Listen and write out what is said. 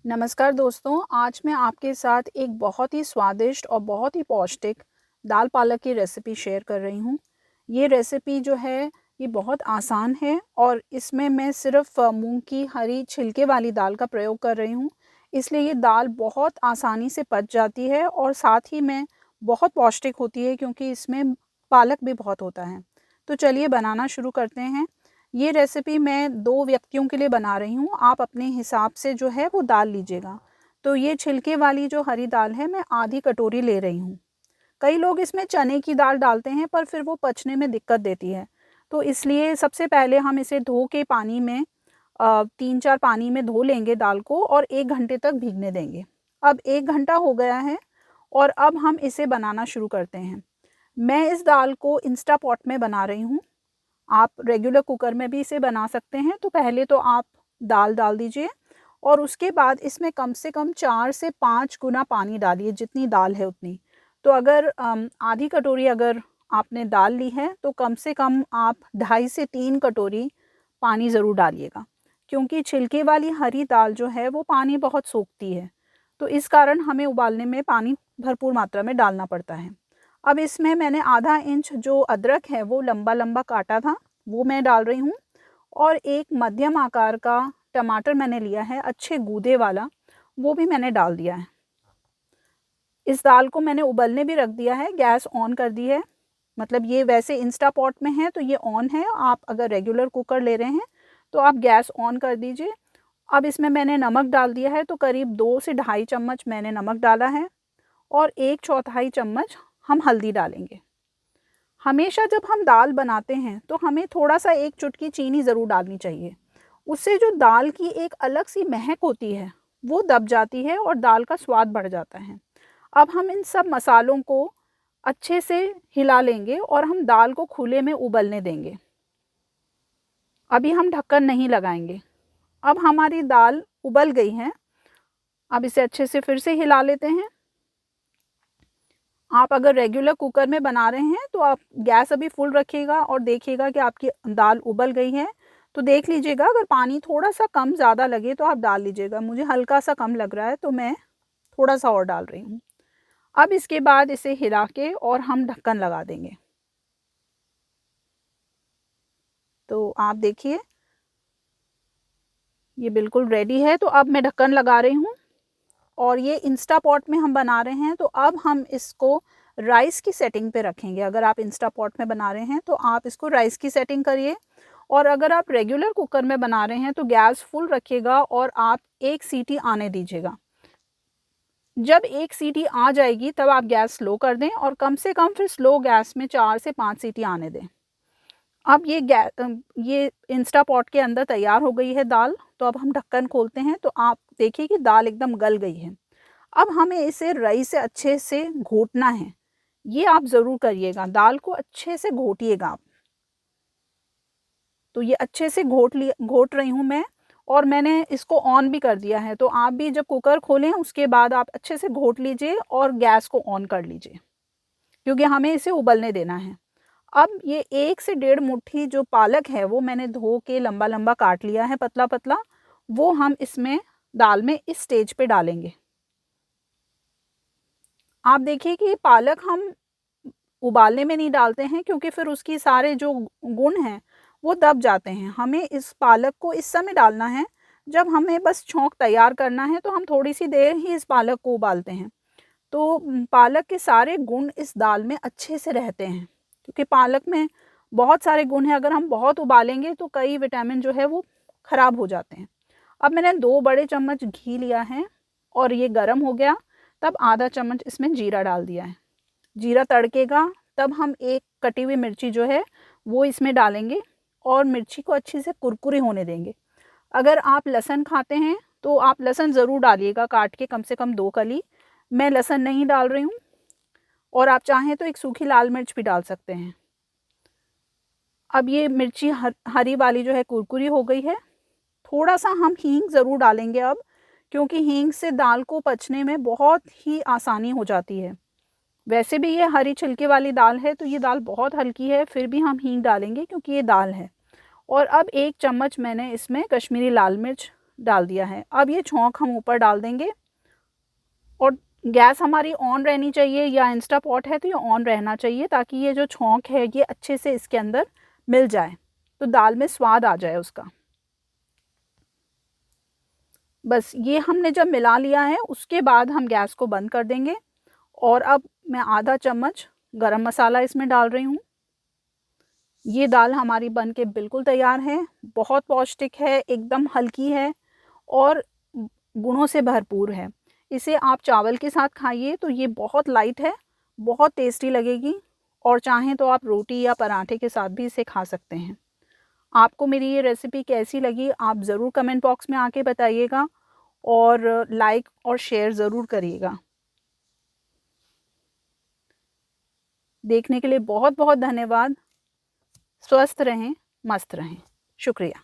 नमस्कार दोस्तों, आज मैं आपके साथ एक बहुत ही स्वादिष्ट और बहुत ही पौष्टिक दाल पालक की रेसिपी शेयर कर रही हूँ। ये रेसिपी जो है ये बहुत आसान है और इसमें मैं सिर्फ़ मूँग की हरी छिलके वाली दाल का प्रयोग कर रही हूँ। इसलिए ये दाल बहुत आसानी से पच जाती है और साथ ही में बहुत पौष्टिक होती है क्योंकि इसमें पालक भी बहुत होता है। तो चलिए बनाना शुरू करते हैं। ये रेसिपी मैं 2 व्यक्तियों के लिए बना रही हूँ, आप अपने हिसाब से जो है वो दाल लीजिएगा। तो ये छिलके वाली जो हरी दाल है मैं आधी कटोरी ले रही हूँ। कई लोग इसमें चने की दाल डालते हैं पर फिर वो पचने में दिक्कत देती है। तो इसलिए सबसे पहले हम इसे धो के पानी में 3-4 पानी में धो लेंगे दाल को और 1 घंटे तक भीगने देंगे। अब 1 घंटा हो गया है और अब हम इसे बनाना शुरू करते हैं। मैं इस दाल को इंस्टा पॉट में बना रही हूँ। आप रेगुलर कुकर में भी इसे बना सकते हैं। तो पहले तो आप दाल डाल दीजिए और उसके बाद इसमें कम से कम 4 से 5 गुना पानी डालिए, जितनी दाल है उतनी। तो अगर आधी कटोरी अगर आपने दाल ली है तो कम से कम आप 2.5 से 3 कटोरी पानी ज़रूर डालिएगा, क्योंकि छिलके वाली हरी दाल जो है वो पानी बहुत सोखती है। तो इस कारण हमें उबालने में पानी भरपूर मात्रा में डालना पड़ता है। अब इसमें मैंने आधा इंच जो अदरक है वो लंबा-लंबा काटा था, वो मैं डाल रही हूँ और एक मध्यम आकार का टमाटर मैंने लिया है, अच्छे गूदे वाला, वो भी मैंने डाल दिया है। इस दाल को मैंने उबलने भी रख दिया है, गैस ऑन कर दी है। मतलब ये वैसे इंस्टा पॉट में है तो ये ऑन है, आप अगर रेगुलर कुकर ले रहे हैं तो आप गैस ऑन कर दीजिए। अब इसमें मैंने नमक डाल दिया है, तो करीब 2 से ढाई चम्मच मैंने नमक डाला है और 1/4 चम्मच हम हल्दी डालेंगे। हमेशा जब हम दाल बनाते हैं तो हमें थोड़ा-सा 1 चुटकी चीनी ज़रूर डालनी चाहिए। उससे जो दाल की एक अलग-सी महक होती है, वो दब जाती है और दाल का स्वाद बढ़ जाता है। अब हम इन सब मसालों को अच्छे से हिला लेंगे और हम दाल को खुले में उबलने देंगे। अभी हम ढक्कन नहीं लगाएँगे। अब हमारी दाल उबल गई है। अब इसे अच्छे से फिर से हिला लेते हैं। आप अगर रेगुलर कुकर में बना रहे हैं तो आप गैस अभी फुल रखिएगा और देखिएगा कि आपकी दाल उबल गई है। तो देख लीजिएगा, अगर पानी थोड़ा-सा कम ज़्यादा लगे तो आप डाल लीजिएगा। मुझे हल्का-सा कम लग रहा है तो मैं थोड़ा-सा और डाल रही हूँ। अब इसके बाद इसे हिला के और हम ढक्कन लगा देंगे। तो आप देखिए, ये बिल्कुल रेडी है। तो अब मैं ढक्कन लगा रही हूँ और ये इंस्टा पॉट में हम बना रहे हैं तो अब हम इसको राइस की सेटिंग पे रखेंगे। अगर आप इंस्टा पॉट में बना रहे हैं तो आप इसको राइस की सेटिंग करिए और अगर आप रेगुलर कुकर में बना रहे हैं तो गैस फुल रखिएगा और आप 1 सीटी आने दीजिएगा। जब 1 सीटी आ जाएगी तब आप गैस स्लो कर दें और कम से कम फिर स्लो गैस में 4 से 5 सीटी आने दें। अब ये इंस्टा पॉट के अंदर तैयार हो गई है दाल। तो अब हम ढक्कन खोलते हैं तो आप देखिए कि दाल एकदम गल गई है। अब हमें इसे रई से अच्छे से घोटना है। ये आप ज़रूर करिएगा, दाल को अच्छे से घोटिएगा आप। तो ये अच्छे से घोट रही हूँ मैं और मैंने इसको ऑन भी कर दिया है। तो आप भी जब कुकर खोलें उसके बाद आप अच्छे से घोट लीजिए और गैस को ऑन कर लीजिए, क्योंकि हमें इसे उबलने देना है। अब ये 1 से डेढ़ मुट्ठी जो पालक है वो मैंने धो के लंबा-लंबा काट लिया है, पतला-पतला। वो हम इसमें दाल में इस स्टेज पे डालेंगे। आप देखिए कि पालक हम उबालने में नहीं डालते हैं क्योंकि फिर उसकी सारे जो गुण हैं वो दब जाते हैं। हमें इस पालक को इस समय डालना है जब हमें बस छौंक तैयार करना है, तो हम थोड़ी-सी देर ही इस पालक को उबालते हैं। तो पालक के सारे गुण इस दाल में अच्छे से रहते हैं, क्योंकि पालक में बहुत सारे गुण हैं। अगर हम बहुत उबालेंगे तो कई विटामिन जो है वो ख़राब हो जाते हैं। अब मैंने 2 बड़े चम्मच घी लिया है और ये गरम हो गया, तब आधा चम्मच इसमें जीरा डाल दिया है। जीरा तड़केगा तब हम एक कटी हुई मिर्ची जो है वो इसमें डालेंगे और मिर्ची को अच्छे से कुरकुरी होने देंगे। अगर आप लहसुन खाते हैं तो आप लहसुन ज़रूर डालिएगा, काट के कम से कम 2 कली। मैं लहसुन नहीं डाल रही हूँ और आप चाहें तो एक सूखी लाल मिर्च भी डाल सकते हैं। अब ये मिर्ची हरी वाली जो है कुरकुरी हो गई है। थोड़ा-सा हम हींग ज़रूर डालेंगे अब, क्योंकि हींग से दाल को पचने में बहुत ही आसानी हो जाती है। वैसे भी ये हरी छिलके वाली दाल है तो ये दाल बहुत हल्की है, फिर भी हम हींग डालेंगे क्योंकि ये दाल है। और अब 1 चम्मच मैंने इसमें कश्मीरी लाल मिर्च डाल दिया है। अब ये छौंक हम ऊपर डाल देंगे और गैस हमारी ऑन रहनी चाहिए, या इंस्टा पॉट है तो ये ऑन रहना चाहिए ताकि ये जो छौंक है ये अच्छे से इसके अंदर मिल जाए, तो दाल में स्वाद आ जाए उसका। बस ये हमने जब मिला लिया है उसके बाद हम गैस को बंद कर देंगे। और अब मैं आधा चम्मच गरम मसाला इसमें डाल रही हूँ। ये दाल हमारी बन के बिल्कुल तैयार है। बहुत पौष्टिक है, एकदम हल्की है और गुणों से भरपूर है। इसे आप चावल के साथ खाइए तो ये बहुत लाइट है, बहुत टेस्टी लगेगी। और चाहें तो आप रोटी या पराठे के साथ भी इसे खा सकते हैं। आपको मेरी ये रेसिपी कैसी लगी आप ज़रूर कमेंट बॉक्स में आके बताइएगा, और लाइक और शेयर ज़रूर करिएगा। देखने के लिए बहुत बहुत धन्यवाद। स्वस्थ रहें, मस्त रहें। शुक्रिया।